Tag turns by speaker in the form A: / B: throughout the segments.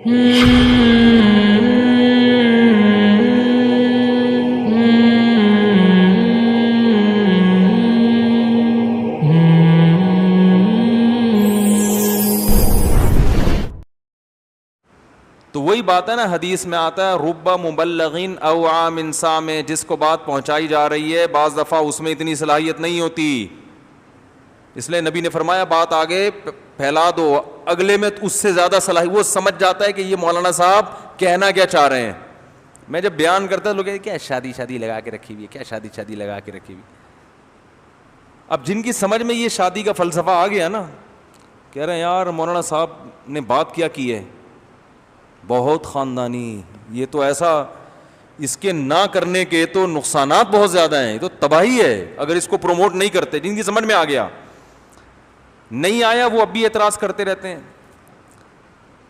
A: تو وہی بات ہے نا، حدیث میں آتا ہے رب مبلغین اوعى من سامع، جس کو بات پہنچائی جا رہی ہے بعض دفعہ اس میں اتنی صلاحیت نہیں ہوتی، اس لیے نبی نے فرمایا بات آگے پھیلا دو، اگلے میں اس سے زیادہ صلاحیت، وہ سمجھ جاتا ہے کہ یہ مولانا صاحب کہنا کیا چاہ رہے ہیں۔ میں جب بیان کرتا لوگ کیا شادی شادی لگا کے رکھی ہوئی ہے، کیا شادی شادی لگا کے رکھی ہوئی۔ اب جن کی سمجھ میں یہ شادی کا فلسفہ آ گیا نا، کہہ رہے ہیں یار مولانا صاحب نے بات کیا کی ہے، بہت خاندانی، یہ تو ایسا، اس کے نہ کرنے کے تو نقصانات بہت زیادہ ہیں، یہ تو تباہی ہے اگر اس کو پروموٹ نہیں کرتے۔ جن کی سمجھ میں آ گیا، نہیں آیا وہ اب بھی اعتراض کرتے رہتے ہیں۔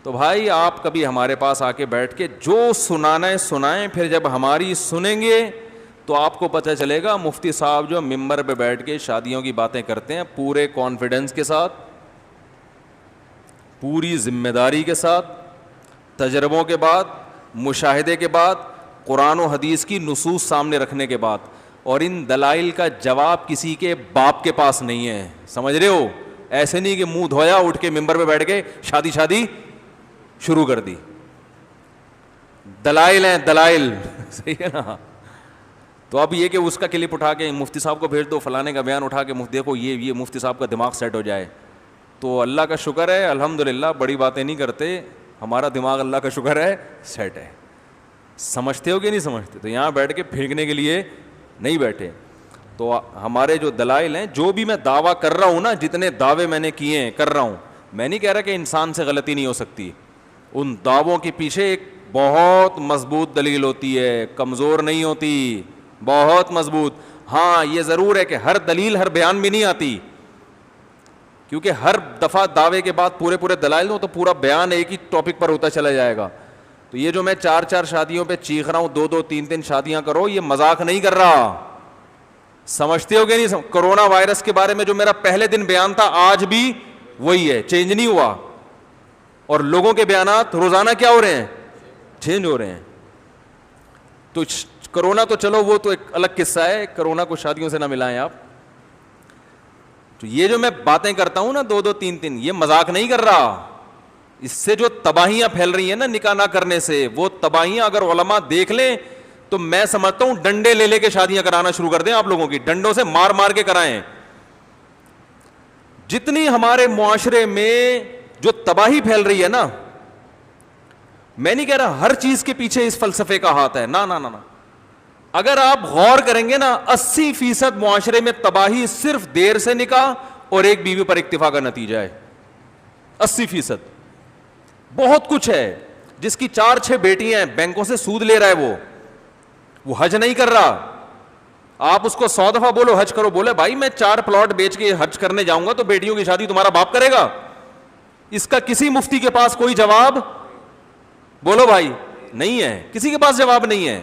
A: تو بھائی آپ کبھی ہمارے پاس آ کے بیٹھ کے جو سنانا ہے سنائیں، پھر جب ہماری سنیں گے تو آپ کو پتہ چلے گا مفتی صاحب جو ممبر پہ بیٹھ کے شادیوں کی باتیں کرتے ہیں پورے کانفیڈنس کے ساتھ، پوری ذمہ داری کے ساتھ، تجربوں کے بعد، مشاہدے کے بعد، قرآن و حدیث کی نصوص سامنے رکھنے کے بعد، اور ان دلائل کا جواب کسی کے باپ کے پاس نہیں ہے، سمجھ رہے ہو؟ ایسے نہیں کہ منہ دھویا اٹھ کے ممبر پہ بیٹھ کے شادی شادی شروع کر دی، دلائل ہیں دلائل، صحیح ہے نا؟ تو اب یہ کہ اس کا کلپ اٹھا کے مفتی صاحب کو بھیج دو، فلانے کا بیان اٹھا کے دیکھو یہ مفتی صاحب کا دماغ سیٹ ہو جائے، تو اللہ کا شکر ہے الحمدللہ، بڑی باتیں نہیں کرتے، ہمارا دماغ اللہ کا شکر ہے سیٹ ہے۔ سمجھتے ہو کہ نہیں سمجھتے؟ تو یہاں بیٹھ کے پھینکنے کے لیے نہیں بیٹھے۔ تو ہمارے جو دلائل ہیں، جو بھی میں دعویٰ کر رہا ہوں نا، جتنے دعوے میں نے کیے ہیں کر رہا ہوں، میں نہیں کہہ رہا کہ انسان سے غلطی نہیں ہو سکتی، ان دعووں کے پیچھے ایک بہت مضبوط دلیل ہوتی ہے، کمزور نہیں ہوتی، بہت مضبوط۔ ہاں یہ ضرور ہے کہ ہر دلیل ہر بیان میں نہیں آتی، کیونکہ ہر دفعہ دعوے کے بعد پورے دلائل ہو تو پورا بیان ایک ہی ٹاپک پر ہوتا چلا جائے گا۔ تو یہ جو میں 4 شادیوں پہ چیخ رہا ہوں، 2 3 شادیاں کرو، یہ مذاق نہیں کر رہا، سمجھتے ہو گے نہیں؟ کرونا وائرس کے بارے میں جو میرا پہلے دن بیان تھا آج بھی وہی ہے، چینج نہیں ہوا، اور لوگوں کے بیانات روزانہ کیا ہو رہے ہیں؟ چینج ہو رہے ہیں۔ تو کرونا تو چلو وہ تو ایک الگ قصہ ہے، کرونا کو شادیوں سے نہ ملائیں آپ۔ تو یہ جو میں باتیں کرتا ہوں نا 2 3 یہ مذاق نہیں کر رہا، اس سے جو تباہیاں پھیل رہی ہیں نا نکاح نہ کرنے سے، وہ تباہیاں اگر علماء دیکھ لیں تو میں سمجھتا ہوں ڈنڈے لے کے شادیاں کرانا شروع کر دیں، آپ لوگوں کی ڈنڈوں سے مار کے کرائیں۔ جتنی ہمارے معاشرے میں جو تباہی پھیل رہی ہے نا، میں نہیں کہہ رہا ہر چیز کے پیچھے اس فلسفے کا ہاتھ ہے، نہ، اگر آپ غور کریں گے نا 80% معاشرے میں تباہی صرف دیر سے نکاح اور ایک بیوی پر اکتفا کا نتیجہ ہے، 80%۔ بہت کچھ ہے، جس کی 4 6 بیٹیاں ہیں، بینکوں سے سود لے رہا ہے، وہ حج نہیں کر رہا، آپ اس کو 100 دفعہ بولو حج کرو، بولے بھائی میں 4 پلاٹ بیچ کے حج کرنے جاؤں گا تو بیٹیوں کی شادی تمہارا باپ کرے گا؟ اس کا کسی مفتی کے پاس کوئی جواب بولو بھائی نہیں ہے، کسی کے پاس جواب نہیں ہے۔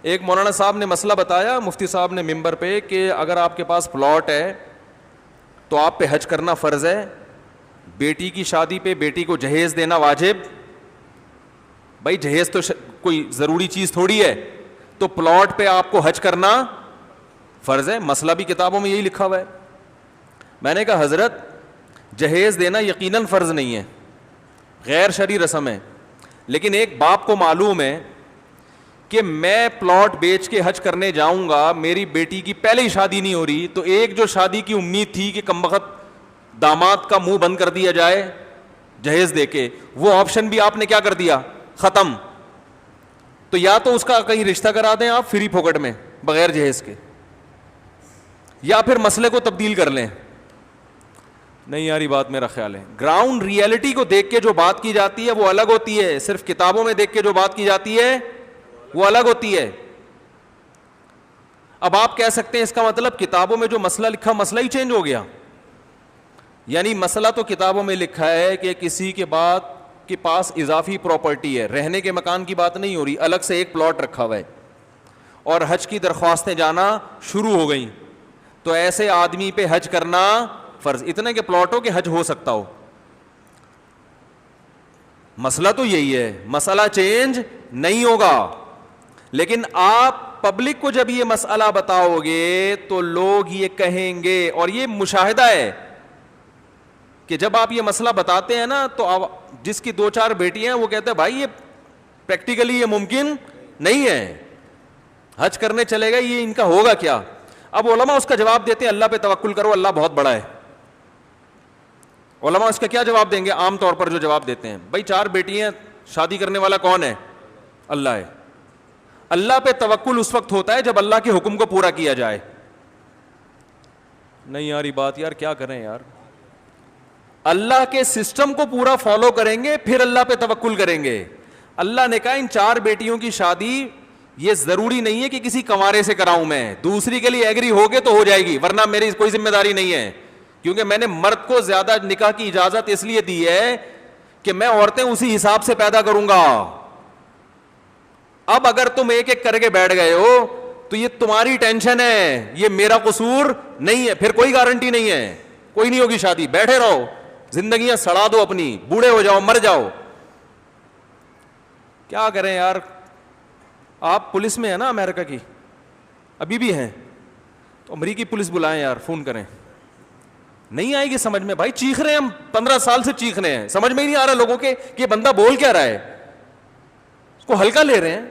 A: ایک مولانا صاحب نے مسئلہ بتایا مفتی صاحب نے ممبر پہ کہ اگر آپ کے پاس پلاٹ ہے تو آپ پہ حج کرنا فرض ہے، بیٹی کی شادی پہ بیٹی کو جہیز دینا واجب، بھائی جہیز تو کوئی ضروری چیز تھوڑی ہے، تو پلاٹ پہ آپ کو حج کرنا فرض ہے، مسئلہ بھی کتابوں میں یہی لکھا ہوا ہے۔ میں نے کہا حضرت جہیز دینا یقیناً فرض نہیں ہے، غیر شرعی رسم ہے، لیکن ایک باپ کو معلوم ہے کہ میں پلاٹ بیچ کے حج کرنے جاؤں گا، میری بیٹی کی پہلے ہی شادی نہیں ہو رہی، تو ایک جو شادی کی امید تھی کہ کمبخت داماد کا منہ بند کر دیا جائے جہیز دے کے، وہ آپشن بھی آپ نے کیا کر دیا؟ ختم۔ تو یا تو اس کا کہیں رشتہ کرا دیں آپ فری پھوکٹ میں بغیر جہیز کے، یا پھر مسئلے کو تبدیل کر لیں۔ نہیں یاری بات میرا خیال ہے گراؤنڈ ریئلٹی کو دیکھ کے جو بات کی جاتی ہے وہ الگ ہوتی ہے، صرف کتابوں میں دیکھ کے جو بات کی جاتی ہے وہ الگ ہوتی ہے۔ اب آپ کہہ سکتے ہیں اس کا مطلب کتابوں میں جو مسئلہ لکھا مسئلہ ہی چینج ہو گیا، یعنی مسئلہ تو کتابوں میں لکھا ہے کہ کسی کے بعد کے پاس اضافی پراپرٹی ہے، رہنے کے مکان کی بات نہیں ہو رہی، الگ سے ایک پلاٹ رکھا ہوا ہے اور حج کی درخواستیں جانا شروع ہو گئیں، تو ایسے آدمی پہ حج کرنا فرض، اتنے کے پلاٹوں کے حج ہو سکتا ہو۔ مسئلہ تو یہی ہے, مسئلہ چینج نہیں ہوگا. لیکن آپ پبلک کو جب یہ مسئلہ بتاؤ گے تو لوگ یہ کہیں گے, اور یہ مشاہدہ ہے کہ جب آپ یہ مسئلہ بتاتے ہیں نا تو جس کی 2-4 بیٹیاں ہیں وہ کہتے ہیں بھائی یہ پریکٹیکلی یہ ممکن نہیں ہے, حج کرنے چلے گا یہ ان کا ہوگا کیا. اب علماء اس کا جواب دیتے ہیں اللہ پہ توکل کرو, اللہ بہت بڑا ہے. علماء اس کا کیا جواب دیں گے؟ عام طور پر جو جواب دیتے ہیں, بھائی 4 بیٹیاں, شادی کرنے والا کون ہے؟ اللہ ہے. اللہ پہ توکل اس وقت ہوتا ہے جب اللہ کے حکم کو پورا کیا جائے. نہیں یار یہ بات یار کیا کریں یار, اللہ کے سسٹم کو پورا فالو کریں گے پھر اللہ پہ توکل کریں گے. اللہ نے کہا ان 4 بیٹیوں کی شادی یہ ضروری نہیں ہے کہ کسی کنوارے سے کراؤں میں, دوسری کے لیے ایگری ہوگے تو ہو جائے گی, ورنہ میری کوئی ذمہ داری نہیں ہے. کیونکہ میں نے مرد کو زیادہ نکاح کی اجازت اس لیے دی ہے کہ میں عورتیں اسی حساب سے پیدا کروں گا. اب اگر تم ایک ایک کر کے بیٹھ گئے ہو تو یہ تمہاری ٹینشن ہے, یہ میرا قصور نہیں ہے. پھر کوئی گارنٹی نہیں ہے, کوئی نہیں ہوگی شادی, بیٹھے رہو, زندگیاں سڑا دو اپنی, بوڑھے ہو جاؤ, مر جاؤ. کیا کریں یار. آپ پولیس میں ہیں نا امریکہ کی, ابھی بھی ہیں, تو امریکی پولیس بلائیں یار, فون کریں. نہیں آئے گی سمجھ میں بھائی, چیخ رہے ہیں ہم 15 سال سے چیخ رہے ہیں, سمجھ میں ہی نہیں آ رہا لوگوں کے کہ یہ بندہ بول کیا رہا ہے, اس کو ہلکا لے رہے ہیں.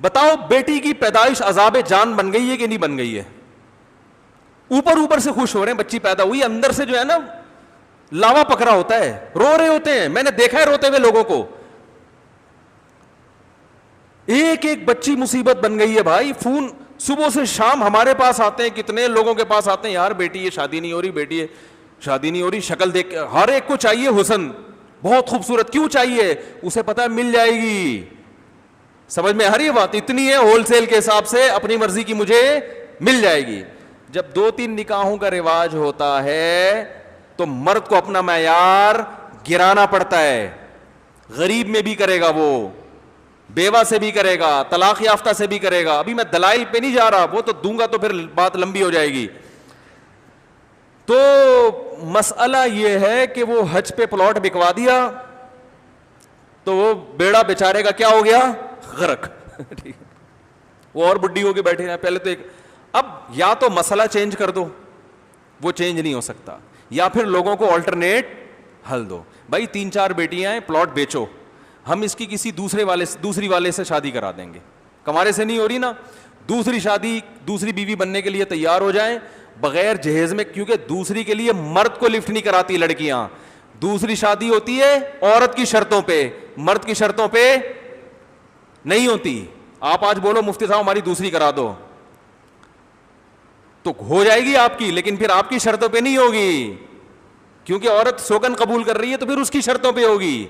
A: بتاؤ بیٹی کی پیدائش عذاب جان بن گئی ہے کہ نہیں بن گئی ہے؟ اوپر اوپر سے خوش ہو رہے ہیں, بچی پیدا ہوئی, اندر سے جو ہے نا لاوا پکڑا ہوتا ہے, رو رہے ہوتے ہیں. میں نے دیکھا ہے روتے ہوئے لوگوں کو. ایک ایک بچی مصیبت بن گئی ہے بھائی. فون صبح سے شام ہمارے پاس آتے ہیں, کتنے لوگوں کے پاس آتے ہیں, یار بیٹی یہ شادی نہیں ہو رہی, بیٹی یہ شادی نہیں ہو رہی. شکل دیکھ ہر ایک کو چاہیے حسن, بہت خوبصورت. کیوں چاہیے؟ اسے پتا ہے مل جائے گی. سمجھ میں آ رہی ہے بات؟ اتنی ہے ہول سیل کے حساب سے, اپنی مرضی کی مجھے مل جائے گی. جب 2-3 نکاحوں کا رواج ہوتا ہے تو مرد کو اپنا معیار گرانا پڑتا ہے. غریب میں بھی کرے گا وہ, بیوہ سے بھی کرے گا, طلاق یافتہ سے بھی کرے گا. ابھی میں دلائل پہ نہیں جا رہا, وہ تو دوں گا تو پھر بات لمبی ہو جائے گی. تو مسئلہ یہ ہے کہ وہ حج پہ پلاٹ بکوا دیا تو وہ بیڑا بیچارے کا کیا ہو گیا؟ غرق. وہ اور بڈھی ہو کے بیٹھے ہیں. پہلے تو ایک, اب یا تو مسئلہ چینج کر دو, وہ چینج نہیں ہو سکتا, یا پھر لوگوں کو آلٹرنیٹ حل دو. بھائی 3-4 بیٹیاں ہیں, پلاٹ بیچو, ہم اس کی کسی دوسری والے سے شادی کرا دیں گے. کمارے سے نہیں ہو رہی نا, دوسری شادی, دوسری بیوی بننے کے لیے تیار ہو جائیں بغیر جہیز میں, کیونکہ دوسری کے لیے مرد کو لفٹ نہیں کراتی لڑکیاں. دوسری شادی ہوتی ہے عورت کی شرطوں پہ, مرد کی شرطوں پہ نہیں ہوتی. آپ آج بولو مفتی صاحب ہماری دوسری کرا دو, تو ہو جائے گی آپ کی, لیکن پھر آپ کی شرطوں پہ نہیں ہوگی, کیونکہ عورت سوگن قبول کر رہی ہے تو پھر اس کی شرطوں پہ ہوگی.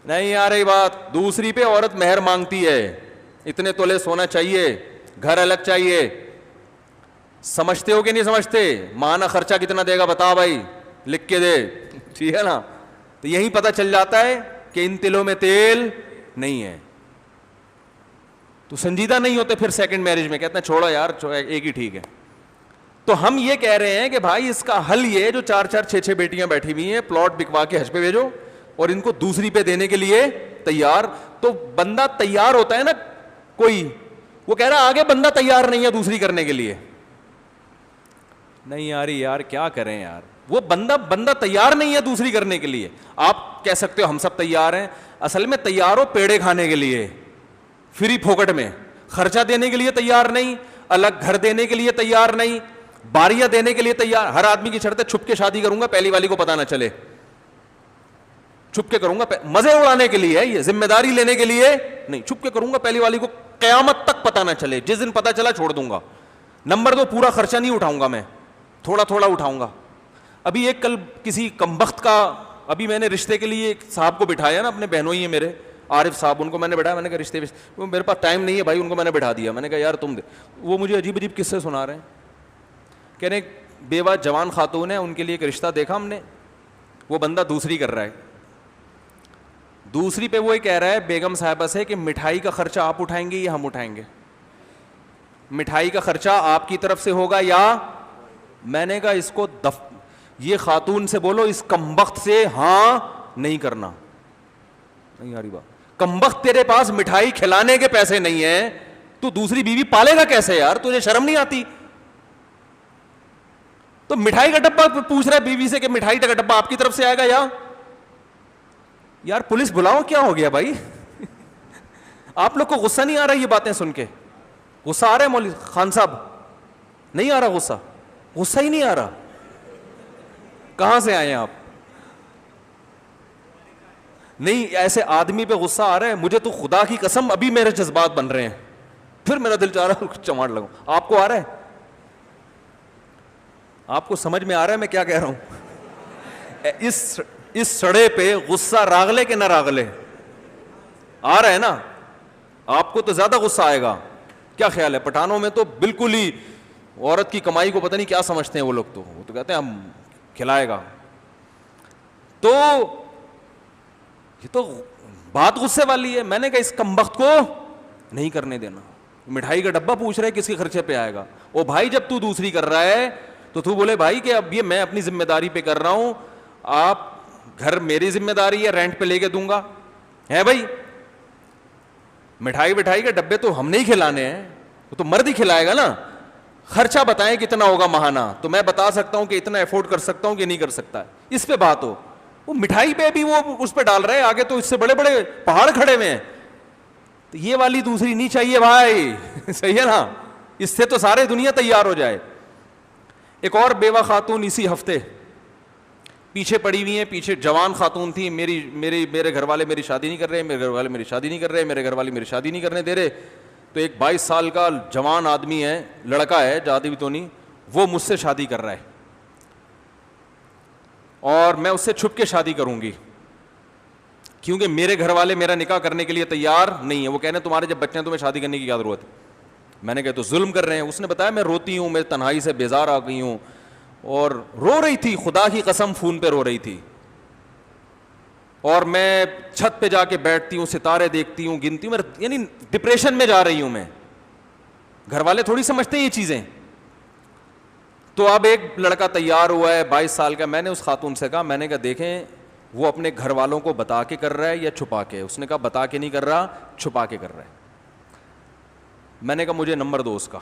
A: نہیں آ رہی بات؟ دوسری پہ عورت مہر مانگتی ہے, اتنے تولے سونا چاہیے, گھر الگ چاہیے. سمجھتے ہو کہ نہیں سمجھتے؟ ماہانہ خرچہ کتنا دے گا بتا بھائی, لکھ کے دے, ٹھیک ہے نا. تو یہی پتہ چل جاتا ہے کہ ان تلوں میں تیل نہیں ہے. تو سنجیدہ نہیں ہوتے پھر سیکنڈ میرج میں, کہتے ہیں چھوڑو یار ایک ہی ٹھیک ہے. تو ہم یہ کہہ رہے ہیں کہ بھائی اس کا حل یہ, جو 4-4 6-6 بیٹیاں بیٹھی ہوئی ہیں, پلاٹ بکوا کے حج پہ بھیجو اور ان کو دوسری پہ دینے کے لیے تیار. تو بندہ تیار ہوتا ہے نا کوئی, وہ کہہ رہا آگے بندہ تیار نہیں ہے دوسری کرنے کے لیے. نہیں یار یار کیا کریں یار, وہ بندہ تیار نہیں ہے دوسری کرنے کے لیے. آپ کہہ سکتے ہو ہم سب تیار ہیں, اصل میں تیار ہو پیڑے کھانے کے لیے, فری پھوکٹ میں. خرچہ دینے کے لیے تیار نہیں, الگ گھر دینے کے لیے تیار نہیں, باریاں دینے کے لیے تیار. ہر آدمی کی شرط ہے چھپ کے شادی کروں گا, پہلی والی کو پتہ نہ چلے, چھپ کے کروں گا, مزے اڑانے کے لیے ہے یہ, ذمہ داری لینے کے لیے نہیں. چھپ کے کروں گا, پہلی والی کو قیامت تک پتہ نہ چلے, جس دن پتہ چلا چھوڑ دوں گا. نمبر 2, پورا خرچہ نہیں اٹھاؤں گا میں, تھوڑا تھوڑا اٹھاؤں گا. ابھی ایک کل کسی کمبخت کا, ابھی میں نے رشتے کے لیے ایک صاحب کو بٹھایا نا, اپنے بہنوں ہی ہیں میرے, عارف صاحب, ان کو میں نے بٹھایا. میں نے کہا رشتے وہ میرے پاس ٹائم نہیں ہے بھائی, ان کو میں نے بٹھا دیا. میں نے کہا یار تم دے. وہ مجھے عجیب عجیب قصے سنا رہے ہیں, کہہ رہے بیوہ جوان خاتون ہے, ان کے لیے ایک رشتہ دیکھا ہم نے, وہ بندہ دوسری کر رہا ہے. دوسری پہ وہ یہ کہہ رہا ہے بیگم صاحبہ سے کہ مٹھائی کا خرچہ آپ اٹھائیں گے یا ہم اٹھائیں گے؟ مٹھائی کا خرچہ آپ کی طرف سے ہوگا یا؟ میں نے کہا اس کو یہ خاتون سے بولو اس کمبخت سے ہاں نہیں کرنا. نہیں آ رہی بات. کمبخت تیرے پاس مٹھائی کھلانے کے پیسے نہیں ہیں, تو دوسری بیوی پالے گا کیسے یار؟ تجھے شرم نہیں آتی؟ تو مٹھائی کا ڈبہ پوچھ رہا ہے بیوی سے کہ مٹھائی کا ڈبہ آپ کی طرف سے آئے گا یا یار پولیس بلاؤ, کیا ہو گیا بھائی؟ آپ لوگ کو غصہ نہیں آ رہا یہ باتیں سن کے؟ غصہ آ رہا ہے مولوی خان صاحب؟ نہیں آ رہا غصہ؟ غصہ ہی نہیں آ رہا. کہاں سے آئے ہیں آپ؟ نہیں, ایسے آدمی پہ غصہ آ رہا ہے, مجھے تو خدا کی قسم ابھی میرے جذبات بن رہے ہیں, پھر میرا دل چاہ رہا ہے چماڑ لگوں. آپ کو آ رہا ہے؟ آپ کو سمجھ میں آ رہا ہے میں کیا کہہ رہا ہوں؟ اس سڑے پہ غصہ راغلے کہ نہ راغلے آ رہا ہے نا؟ آپ کو تو زیادہ غصہ آئے گا. کیا خیال ہے؟ پٹھانوں میں تو بالکل ہی عورت کی کمائی کو پتہ نہیں کیا سمجھتے ہیں وہ لوگ, تو وہ تو کہتے ہیں ہم کھلائے گا. تو یہ تو بات غصے والی ہے. میں نے کہا اس کمبخت کو نہیں کرنے دینا. مٹھائی کا ڈبہ پوچھ رہے کس کے خرچے پہ آئے گا؟ او بھائی جب تو دوسری کر رہا ہے تو تو بولے بھائی کہ اب یہ میں اپنی ذمہ داری پہ کر رہا ہوں, آپ گھر میری ذمہ داری ہے, رینٹ پہ لے کے دوں گا ہے بھائی. مٹھائی وٹھائی کے ڈبے تو ہم نہیں کھلانے ہیں, وہ تو مرد ہی کھلائے گا نا. خرچہ بتائیں کتنا ہوگا ماہانہ, تو میں بتا سکتا ہوں کہ اتنا افورڈ کر سکتا ہوں کہ نہیں کر سکتا. اس پہ بات ہو. وہ مٹھائی پہ بھی وہ اس پہ ڈال رہے, آگے تو اس سے بڑے بڑے پہاڑ کھڑے ہوئے ہیں. تو یہ والی دوسری نہیں چاہیے بھائی. صحیح ہے نا؟ اس سے تو سارے دنیا تیار ہو جائے. ایک اور بیوہ خاتون اسی ہفتے پیچھے پڑی ہوئی ہیں, پیچھے جوان خاتون تھی. میرے گھر والے میری شادی نہیں کر رہے, میرے گھر والے میری شادی نہیں کر رہے, میرے گھر والے میری شادی نہیں کرنے دے رہے. تو ایک 22 سال کا جوان آدمی ہے, لڑکا ہے, زیادہ بھی تو نہیں, وہ مجھ سے شادی کر رہا ہے, اور میں اس سے چھپ کے شادی کروں گی کیونکہ میرے گھر والے میرا نکاح کرنے کے لیے تیار نہیں ہے. وہ کہنے تمہارے جب بچے ہیں تمہیں شادی کرنے کی کیا ضرورت ہے؟ میں نے کہا تو ظلم کر رہے ہیں. اس نے بتایا میں روتی ہوں, میں تنہائی سے بیزار آ گئی ہوں, اور رو رہی تھی, خدا کی قسم فون پہ رو رہی تھی, اور میں چھت پہ جا کے بیٹھتی ہوں, ستارے دیکھتی ہوں, گنتی ہوں, یعنی ڈپریشن میں جا رہی ہوں میں. گھر والے تھوڑی سمجھتے ہیں یہ چیزیں. تو اب ایک لڑکا تیار ہوا ہے 22 سال کا. میں نے اس خاتون سے کہا, میں نے کہا دیکھیں وہ اپنے گھر والوں کو بتا کے کر رہا ہے یا چھپا کے؟ اس نے کہا بتا کے نہیں کر رہا, چھپا کے کر رہا ہے. میں نے کہا مجھے نمبر دو اس کا.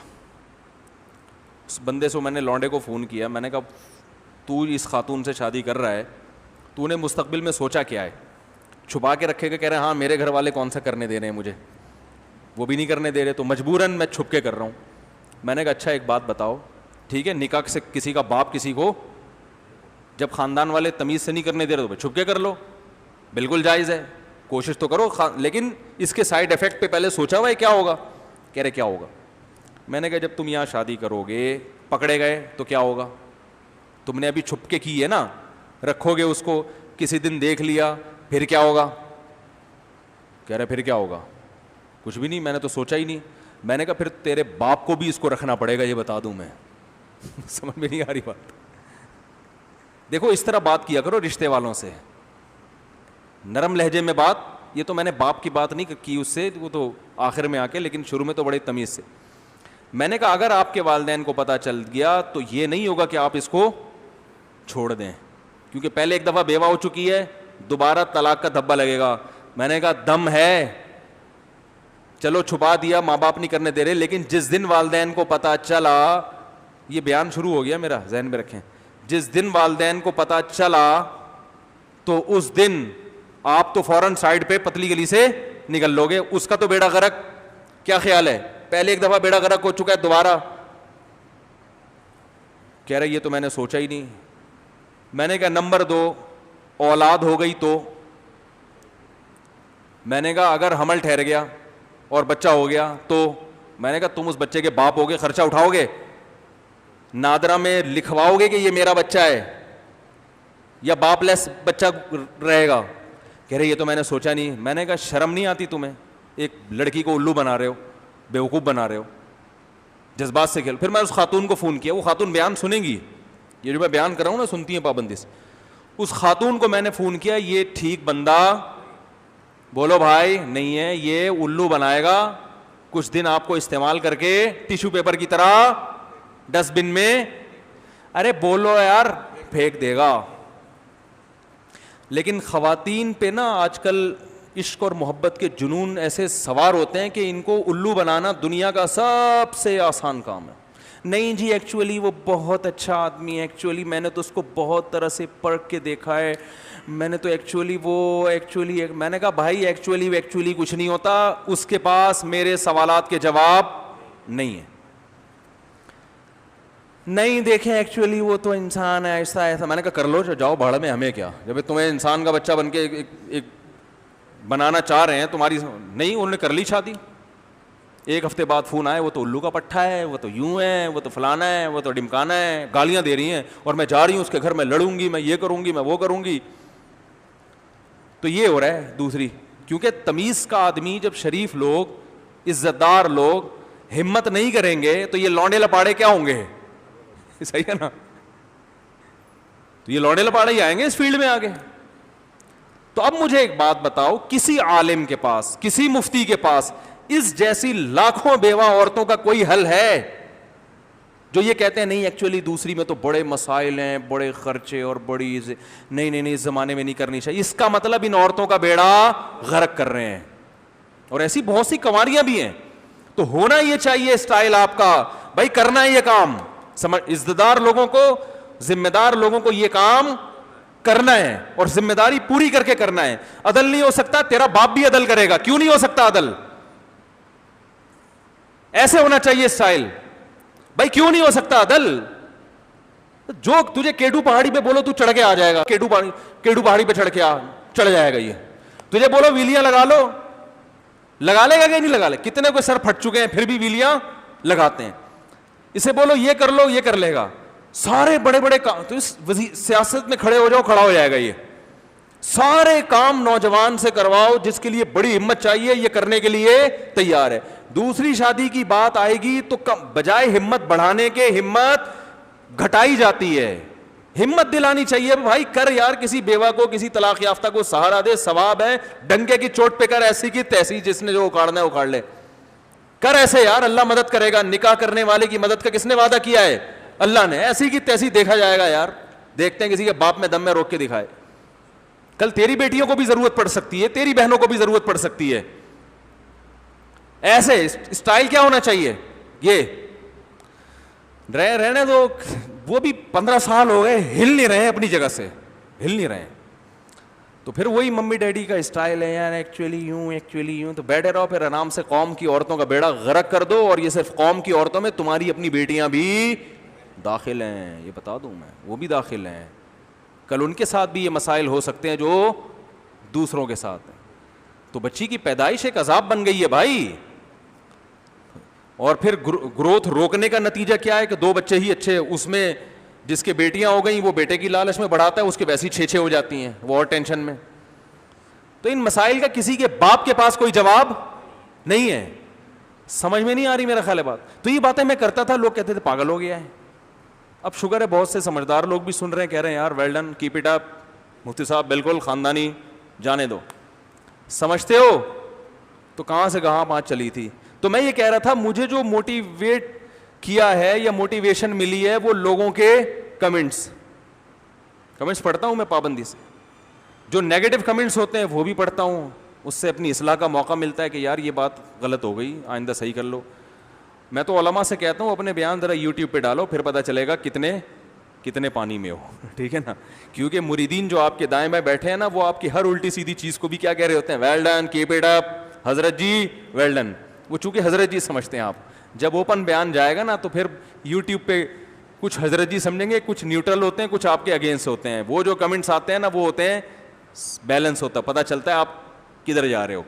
A: اس بندے سے میں نے لونڈے کو فون کیا, میں نے کہا تو اس خاتون سے شادی کر رہا ہے, تو نے مستقبل میں سوچا کیا ہے؟ چھپا کے رکھے گا؟ کہہ رہے ہیں ہاں میرے گھر والے کون سا کرنے دے رہے ہیں مجھے, وہ بھی نہیں کرنے دے رہے, تو مجبوراً میں چھپ کے کر رہا ہوں. میں نے کہا اچھا ایک بات بتاؤ, ٹھیک ہے نکاح سے کسی کا باپ کسی کو جب خاندان والے تمیز سے نہیں کرنے دے رہے تو چھپ کے کر لو, بالکل جائز ہے, کوشش تو کرو, لیکن اس کے سائڈ افیکٹ پہ پہلے سوچا ہوا ہے کیا ہوگا؟ کہہ رہے کیا ہوگا؟ میں نے کہا جب تم یہاں شادی کرو گے, پکڑے گئے تو کیا ہوگا؟ تم نے ابھی چھپ کے کی ہے نا, رکھو گے اس کو, کسی دن دیکھ لیا, پھر کیا ہوگا؟ کہہ رہے پھر کیا ہوگا؟ کچھ بھی نہیں, میں نے تو سوچا ہی نہیں. میں نے کہا پھر تیرے باپ کو بھی اس کو رکھنا پڑے گا, یہ بتا دوں میں. سمجھ میں نہیں آ رہی بات؟ دیکھو اس طرح بات کیا کرو رشتے والوں سے, نرم لہجے میں بات. یہ تو میں نے باپ کی بات نہیں کی اس سے, وہ تو آخر میں آ کے, لیکن شروع میں تو بڑے تمیز سے. میں نے کہا اگر آپ کے والدین کو پتہ چل گیا تو یہ نہیں ہوگا کہ آپ اس کو چھوڑ دیں, کیونکہ پہلے ایک دفعہ بیوہ ہو چکی ہے, دوبارہ طلاق کا دھبا لگے گا. میں نے کہا دم ہے, چلو چھپا دیا, ماں باپ نہیں کرنے دے رہے, لیکن جس دن والدین کو پتہ چلا, یہ بیان شروع ہو گیا میرا, ذہن میں رکھیں, جس دن والدین کو پتہ چلا تو اس دن آپ تو فوراً سائڈ پہ پتلی گلی سے نکل لو گے. اس کا تو بیڑا غرق. کیا خیال ہے؟ پہلے ایک دفعہ بیڑا غرق ہو چکا ہے, دوبارہ کہہ رہے یہ تو میں نے سوچا ہی نہیں. میں نے کہا نمبر دو, اولاد ہو گئی تو. میں نے کہا اگر حمل ٹھہر گیا اور بچہ ہو گیا تو. میں نے کہا تم اس بچے کے باپ ہوگے, خرچہ اٹھاؤ گے, نادرا میں لکھواؤ گے کہ یہ میرا بچہ ہے, یا باپ لیس بچہ رہے گا؟ کہہ رہے یہ تو میں نے سوچا نہیں. میں نے کہا شرم نہیں آتی تمہیں؟ ایک لڑکی کو الو بنا رہے ہو, بیوقوف بنا رہے ہو, جذبات سے کھیل. پھر میں اس خاتون کو فون کیا, وہ خاتون بیان سنیں گی, یہ جو میں بیان کر رہا ہوں نا سنتی ہیں پابندی سے. اس خاتون کو میں نے فون کیا, یہ ٹھیک بندہ بولو بھائی نہیں ہے, یہ الو بنائے گا, کچھ دن آپ کو استعمال کر کے ٹیشو پیپر کی طرح ڈسٹ بن میں, ارے بولو یار, پھینک دے گا. لیکن خواتین پہ نا آج کل عشق اور محبت کے جنون ایسے سوار ہوتے ہیں کہ ان کو الو بنانا دنیا کا سب سے آسان کام ہے. نہیں جی ایکچولی وہ بہت اچھا آدمی ہے, ایکچولی میں نے تو اس کو بہت طرح سے پرکھ کے دیکھا ہے, میں نے تو ایکچولی میں نے کہا بھائی ایکچولی کچھ نہیں ہوتا, اس کے پاس میرے سوالات کے جواب نہیں ہیں. نہیں دیکھیں ایکچولی وہ تو انسان ہے ایسا. میں نے کہا کر لو جاؤ بھاڑ میں, ہمیں کیا, جب تمہیں انسان کا بچہ بن کے ایک بنانا چاہ رہے ہیں تمہاری, نہیں انہوں نے کر لی شادی. ایک ہفتے بعد فون آئے وہ تو الو کا پٹھا ہے, وہ تو یوں ہے, وہ تو فلانا ہے, وہ تو ڈمکانا ہے, گالیاں دے رہی ہیں, اور میں جا رہی ہوں اس کے گھر میں لڑوں گی, میں یہ کروں گی, میں وہ کروں گی. تو یہ ہو رہا ہے دوسری, کیونکہ تمیز کا آدمی جب شریف لوگ عزت دار لوگ ہمت نہیں کریں گے تو یہ لونڈے لپاڑے کیا ہوں گے, صحیح ہے نا, تو یہ لونڈے لپاڑے ہی آئیں گے اس فیلڈ میں آگے. تو اب مجھے ایک بات بتاؤ, کسی عالم کے پاس, کسی مفتی کے پاس اس جیسی لاکھوں بیوہ عورتوں کا کوئی حل ہے جو یہ کہتے ہیں نہیں ایکچولی دوسری میں تو بڑے مسائل ہیں, بڑے خرچے اور بڑی نہیں اس زمانے میں نہیں کرنی چاہیے. اس کا مطلب ان عورتوں کا بیڑا غرق کر رہے ہیں, اور ایسی بہت سی کنواریاں بھی ہیں. تو ہونا یہ چاہیے اسٹائل آپ کا, بھائی کرنا ہے یہ کام, عزت دار لوگوں کو, ذمہ دار لوگوں کو یہ کام کرنا ہے اور ذمہ داری پوری کر کے کرنا ہے. عدل نہیں ہو سکتا, تیرا باپ بھی عدل کرے گا, کیوں نہیں ہو سکتا عدل, ایسے ہونا چاہیے اسٹائل. بھائی کیوں نہیں ہو سکتا عدل, جو تجھے کیڈو پہاڑی پہ بولو تو چڑھ کے آ جائے گا, کیڈو پہاڑی پہ چڑھ جائے گا. یہ تجھے بولو ویلیاں لگا لو, لگا لے گا کہ نہیں لگا لے, کتنے کو سر پھٹ چکے ہیں پھر بھی ویلیاں لگاتے ہیں. اسے بولو یہ کر لو, یہ کر لے گا. سارے بڑے بڑے کام تو اس سیاست میں کھڑے ہو جاؤ, کھڑا ہو جائے گا. یہ سارے کام نوجوان سے کرواؤ جس کے لیے بڑی ہمت چاہیے, یہ کرنے کے لیے تیار ہے. دوسری شادی کی بات آئے گی تو بجائے ہمت بڑھانے کے ہمت گھٹائی جاتی ہے. ہمت دلانی چاہیے بھائی, کر یار, کسی بیوہ کو, کسی طلاق یافتہ کو سہارا دے, ثواب ہے. ڈنکے کی چوٹ پہ کر, ایسی کی تیسی, جس نے جو اکاڑنا ہے اکاڑ لے, کر ایسے یار, اللہ مدد کرے گا. نکاح کرنے والے کی مدد کا کس نے وعدہ کیا ہے, اللہ نے. ایسی کی تیسی دیکھا جائے گا یار, دیکھتے ہیں کسی کے باپ میں دم میں روک کے دکھائے. کل تیری بیٹیوں کو بھی ضرورت پڑ سکتی ہے, تیری بہنوں کو بھی ضرورت پڑ سکتی ہے. ایسے اسٹائل کیا ہونا چاہیے, یہ رہنے دو. وہ بھی 15 سال ہو گئے, ہل نہیں رہے اپنی جگہ سے, ہل نہیں رہے. تو پھر وہی ممی ڈیڈی کا اسٹائل ہے یار, ایکچولی یوں. تو بیٹھے رہو پھر آرام سے, قوم کی عورتوں کا بیڑا غرق کر دو. اور یہ صرف قوم کی عورتوں میں تمہاری اپنی بیٹیاں بھی داخل ہیں, یہ بتا دوں میں, وہ بھی داخل ہیں. کل ان کے ساتھ بھی یہ مسائل ہو سکتے ہیں جو دوسروں کے ساتھ ہیں. تو بچی کی پیدائش ایک عذاب بن گئی ہے بھائی. اور پھر گروتھ روکنے کا نتیجہ کیا ہے کہ 2 بچے ہی اچھے, اس میں جس کے بیٹیاں ہو گئیں وہ بیٹے کی لالچ میں بڑھاتا ہے, اس کے ویسی 6 ہو جاتی ہیں, وہ اور ٹینشن میں. تو ان مسائل کا کسی کے باپ کے پاس کوئی جواب نہیں ہے. سمجھ میں نہیں آ رہی میرا خیال ہے بات. تو یہ باتیں میں کرتا تھا, لوگ کہتے تھے پاگل ہو گیا ہے. اب شکر ہے بہت سے سمجھدار لوگ بھی سن رہے ہیں, کہہ رہے ہیں یار well done, keep it up Mufti صاحب, بالکل خاندانی, جانے دو. سمجھتے ہو تو کہاں سے کہاں بات چلی تھی. تو میں یہ کہہ رہا تھا, مجھے جو موٹیویٹ کیا ہے یا موٹیویشن ملی ہے وہ لوگوں کے کمنٹس پڑھتا ہوں میں پابندی سے. جو نیگیٹو کمنٹس ہوتے ہیں وہ بھی پڑھتا ہوں, اس سے اپنی اصلاح کا موقع ملتا ہے کہ یار یہ بات غلط ہو گئی, آئندہ صحیح کر لو. میں تو علماء سے کہتا ہوں اپنے بیان ذرا یوٹیوب پہ ڈالو, پھر پتہ چلے گا کتنے پانی میں ہو, ٹھیک ہے نا. کیونکہ مریدین جو آپ کے دائیں بائیں بیٹھے ہیں نا, وہ آپ کی ہر الٹی سیدھی چیز کو بھی کیا کہہ رہے ہوتے ہیں, well done, keep it up, حضرت جی ویل ڈن. وہ چونکہ حضرت جی سمجھتے ہیں آپ. جب اوپن بیان جائے گا نا تو پھر یوٹیوب پہ کچھ حضرت جی سمجھیں گے, کچھ نیوٹرل ہوتے ہیں, کچھ آپ کے اگینسٹ ہوتے ہیں. وہ جو کمنٹس آتے ہیں نا وہ ہوتے ہیں بیلنس ہوتا ہے, پتہ چلتا ہے آپ کدھر جا رہے ہو.